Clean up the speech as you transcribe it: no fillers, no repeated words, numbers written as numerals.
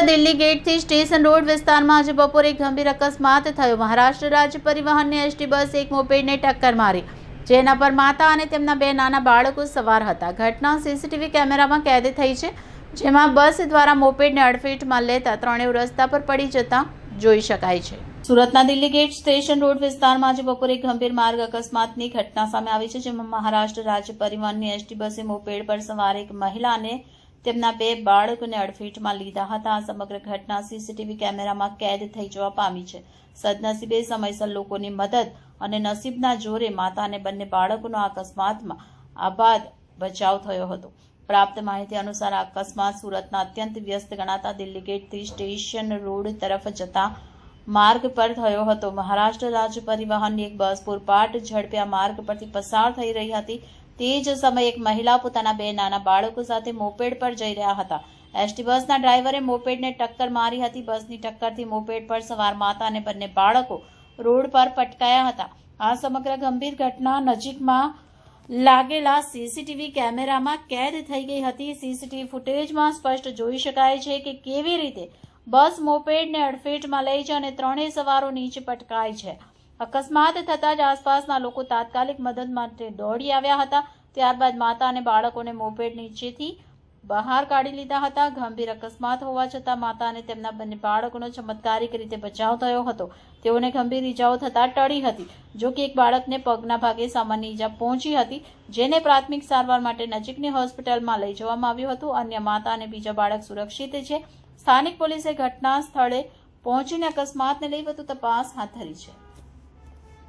Delhi ગેટથી station road વિસ્તારમાં આજે બપોરે ગંભીર અકસ્માત થયો। મહારાષ્ટ્ર રાજ્ય પરિવહનની એસટી બસ એક મોપેડને ટક્કર મારી, જેના પર માતા અને તેમના બે નાના બાળકો સવાર હતા। ઘટના સીસીટીવી કેમેરામાં કેદ થઈ છે, જેમાં બસ દ્વારા મોપેડને અડફેટમાં લેતા ત્રણેય રસ્તા પર પડી જતા જોઈ શકાય છે। સુરતના દિલ્હી ગેટ સ્ટેશન રોડ વિસ્તારમાં આજે બપોરે ગંભીર માર્ગ અકસ્માતની ઘટના સામે આવી છે, જેમાં મહારાષ્ટ્ર રાજ્ય પરિવહનની એસટી બસે મોપેડ પર સવાર એક મહિલા અને તેમના બે બાળકોને અડફેટમાં લીધા હતા। આ સમગ્ર ઘટના સીસીટીવી કેમેરામાં કેદ થઈ જવા પામી છે। સદનસીબે સમયસર લોકોની મદદ અને નસીબના જોરે માતા અને બંને બાળકોનો અકસ્માતમાં આબાદ બચાવ થયો હતો। પ્રાપ્ત માહિતી અનુસાર આ અકસ્માત સુરતના અત્યંત વ્યસ્ત ગણાતા દિલ્હી ગેટથી સ્ટેશન રોડ તરફ જતા માર્ગ પર થયો હતો। મહારાષ્ટ્ર રાજ્ય પરિવહનની એક બસ પૂરપાટ ઝડપે આ માર્ગ પરથી પસાર થઈ રહી હતી। તે જ સમયે એક મહિલા પોતાના બે નાના બાળકો સાથે મોપેડ પર જઈ રહ્યા હતા। એસટી બસના ડ્રાઈવરે મોપેડને ટક્કર મારી હતી। બસની ટક્કરથી મોપેડ પર સવાર માતા અને બંને બાળકો રોડ પર પટકાયા હતા। આ સમગ્ર ગંભીર ઘટના નજીકમાં લાગેલા સીસીટીવી કેમેરામાં કેદ થઈ ગઈ હતી। સીસીટીવી ફૂટેજમાં સ્પષ્ટ જોઈ શકાય છે કે કેવી રીતે બસ મોપેડને અડફેટમાં લે છે અને ત્રણેય સવારો નીચે પટકાય છે। અકસ્માત થતાં જ આસપાસના લોકો તાત્કાલિક મદદ માટે દોડી આવ્યા હતા। ત્યારબાદ માતા અને બાળકોને મોપેડ નીચેથી બહાર કાઢી લીધા હતા। ગંભીર અકસ્માત હોવા છતાં માતા અને તેમના બંને બાળકોનો ચમત્કારિક રીતે બચાવ થયો હતો। તેઓને ગંભીર ઈજાઓ થતાં ટળી હતી, જો કે એક બાળકને પગના ભાગે સામાન્ય ઈજા પહોંચી હતી, જેને પ્રાથમિક સારવાર માટે નજીકની હોસ્પિટલમાં લઈ જવામાં આવ્યું હતું। અન્ય માતા અને બીજા બાળક સુરક્ષિત છે। સ્થાનિક પોલીસે ઘટના સ્થળે પહોંચીને અકસ્માતને લઈ વધુ તપાસ હાથ ધરી છે।